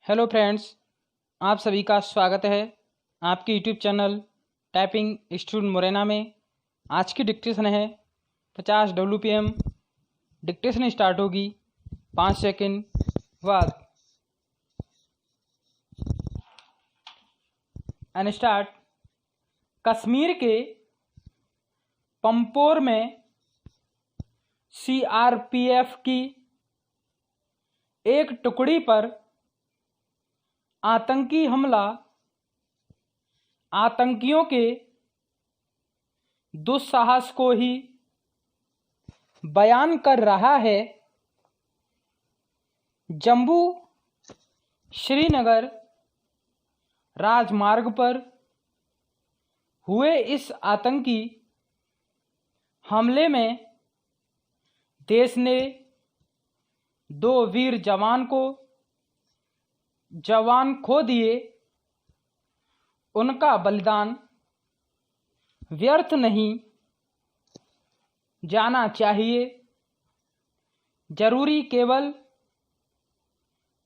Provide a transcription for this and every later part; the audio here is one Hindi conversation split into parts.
हेलो फ्रेंड्स, आप सभी का स्वागत है आपके YouTube channel typing student Morena में। आज की डिक्टेशन है 50 WPM। डिक्टेशन स्टार्ट होगी 5 सेकंड बाद। And start. कश्मीर के पंपोर में CRPF की एक टुकड़ी पर आतंकी हमला आतंकियों के दुस्साहस को ही बयान कर रहा है। जम्मू श्रीनगर राजमार्ग पर हुए इस आतंकी हमले में देश ने 2 वीर जवान खो दिए। उनका बलिदान व्यर्थ नहीं जाना चाहिए। जरूरी केवल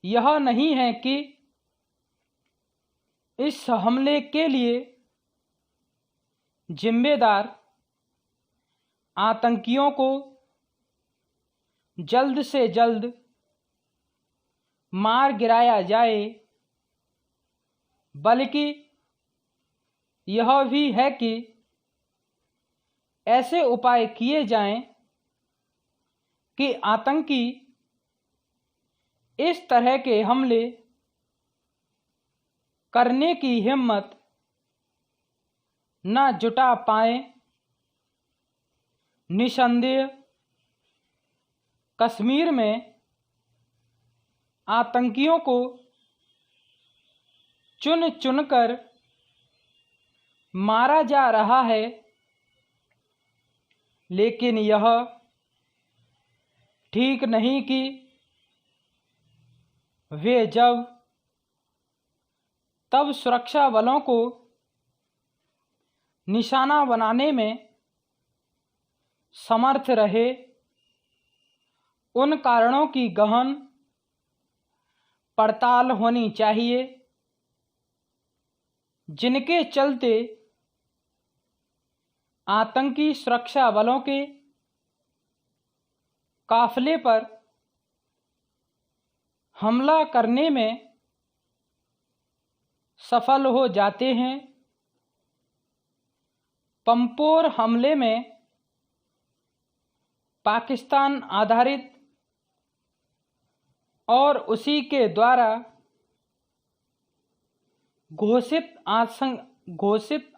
यह नहीं है कि इस हमले के लिए जिम्मेदार आतंकियों को जल्द से जल्द मार गिराया जाए, बल्कि यह भी है कि ऐसे उपाय किए जाएं कि आतंकी इस तरह के हमले करने की हिम्मत न जुटा पाएं। निसंदेह कश्मीर में आतंकियों को चुन चुनकर मारा जा रहा है, लेकिन यह ठीक नहीं कि वे जब तब सुरक्षा बलों को निशाना बनाने में समर्थ रहे। उन कारणों की गहन पड़ताल होनी चाहिए जिनके चलते आतंकी सुरक्षा बलों के काफिले पर हमला करने में सफल हो जाते हैं। पंपोर हमले में पाकिस्तान आधारित और उसी के द्वारा घोषित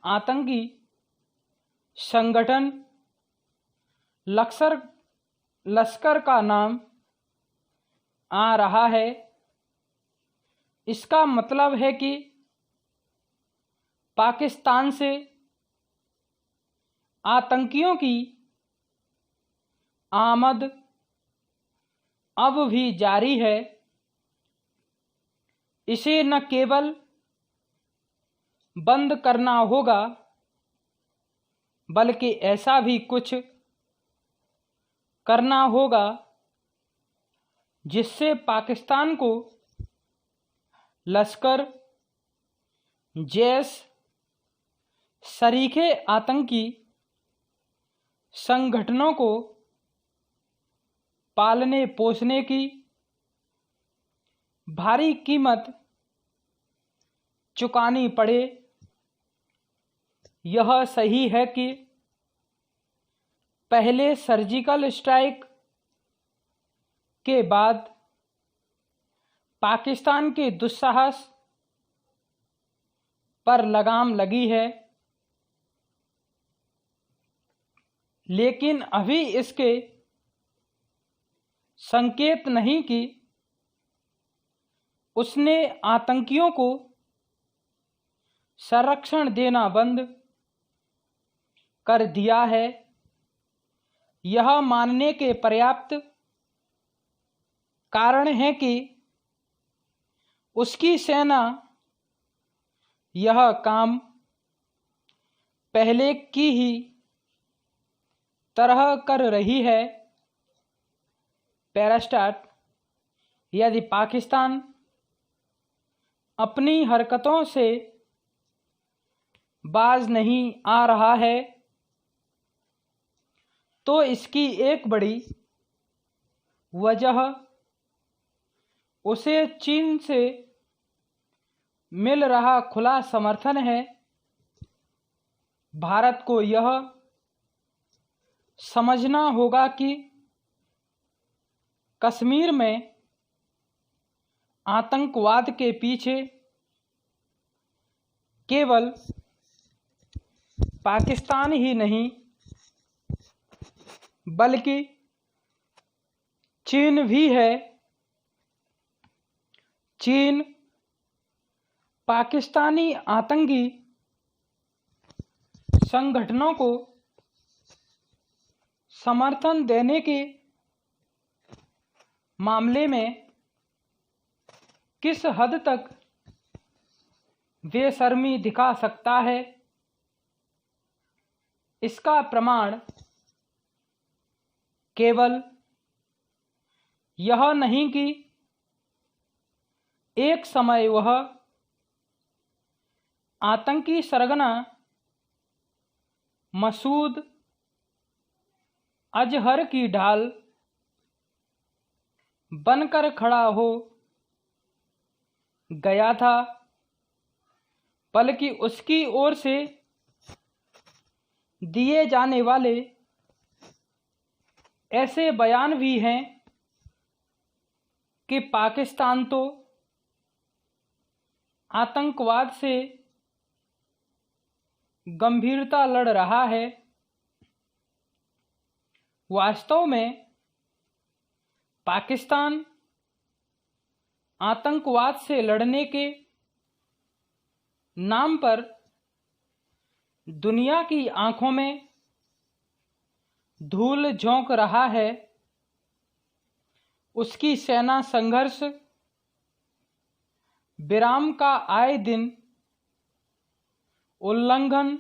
आतंकी संगठन लश्कर का नाम आ रहा है। इसका मतलब है कि पाकिस्तान से आतंकियों की आमद अब भी जारी है। इसे न केवल बंद करना होगा, बल्कि ऐसा भी कुछ करना होगा जिससे पाकिस्तान को लश्कर जैश सरीखे आतंकी संगठनों को पालने पोसने की भारी कीमत चुकानी पड़े। यह सही है कि पहले सर्जिकल स्ट्राइक के बाद पाकिस्तान के दुस्साहस पर लगाम लगी है, लेकिन अभी इसके संकेत नहीं कि उसने आतंकियों को संरक्षण देना बंद कर दिया है। यह मानने के पर्याप्त कारण है कि उसकी सेना यह काम पहले की ही तरह कर रही है। पैरास्टार्ट। यदि पाकिस्तान अपनी हरकतों से बाज नहीं आ रहा है, तो इसकी एक बड़ी वजह उसे चीन से मिल रहा खुला समर्थन है। भारत को यह समझना होगा कि कश्मीर में आतंकवाद के पीछे केवल पाकिस्तान ही नहीं बल्कि चीन भी है। चीन पाकिस्तानी आतंकी संगठनों को समर्थन देने के मामले में किस हद तक बेशर्मी दिखा सकता है, इसका प्रमाण केवल यह नहीं कि एक समय वह आतंकी सरगना मसूद अजहर की ढाल बनकर खड़ा हो गया था, बल्कि उसकी ओर से दिए जाने वाले ऐसे बयान भी हैं कि पाकिस्तान तो आतंकवाद से गंभीरता लड़ रहा है। वास्तव में पाकिस्तान आतंकवाद से लड़ने के नाम पर दुनिया की आंखों में धूल झोंक रहा है। उसकी सेना संघर्ष विराम का आए दिन उल्लंघन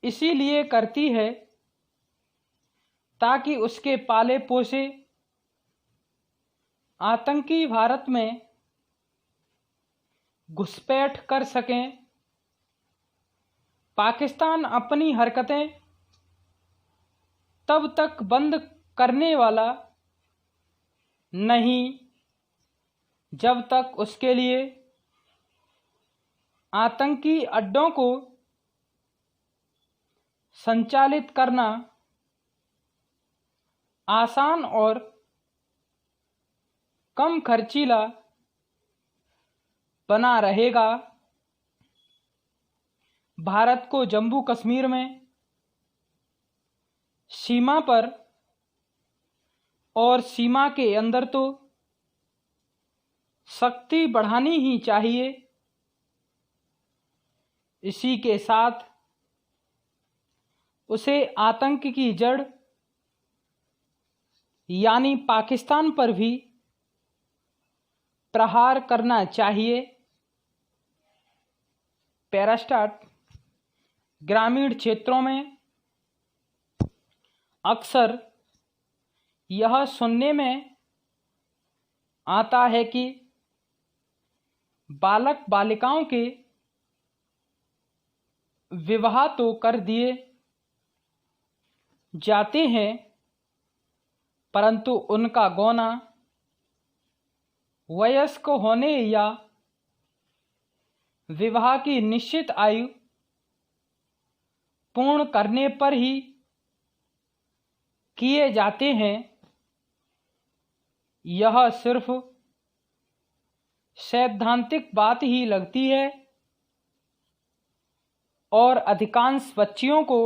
इसीलिए करती है ताकि उसके पाले पोसे आतंकी भारत में घुसपैठ कर सकें। पाकिस्तान अपनी हरकतें तब तक बंद करने वाला नहीं जब तक उसके लिए आतंकी अड्डों को संचालित करना आसान और कम खर्चीला बना रहेगा। भारत को जम्मू कश्मीर में सीमा पर और सीमा के अंदर तो सख्ती बढ़ानी ही चाहिए। इसी के साथ उसे आतंक की जड़ यानी पाकिस्तान पर भी प्रहार करना चाहिए। पैरास्टाट ग्रामीण क्षेत्रों में अक्सर यह सुनने में आता है कि बालक बालिकाओं के विवाह तो कर दिए जाते हैं, परंतु उनका गौना वयस्क होने या विवाह की निश्चित आयु पूर्ण करने पर ही किए जाते हैं। यह सिर्फ सैद्धांतिक बात ही लगती है और अधिकांश बच्चियों को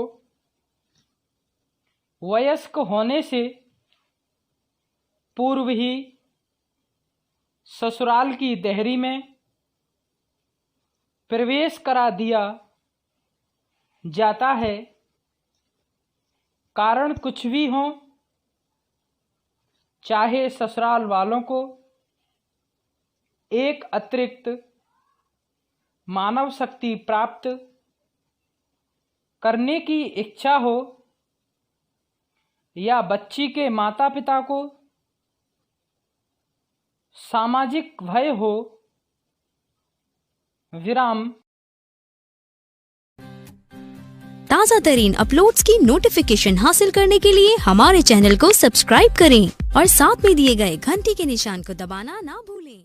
वयस्क होने से पूर्व ही ससुराल की देहरी में प्रवेश करा दिया जाता है। कारण कुछ भी हो, चाहे ससुराल वालों को एक अतिरिक्त मानव शक्ति प्राप्त करने की इच्छा हो या बच्ची के माता पिता को सामाजिक भय हो, विराम। ताज़ा तरीन अपलोड्स की नोटिफिकेशन हासिल करने के लिए हमारे चैनल को सब्सक्राइब करें और साथ में दिए गए घंटी के निशान को दबाना ना भूलें।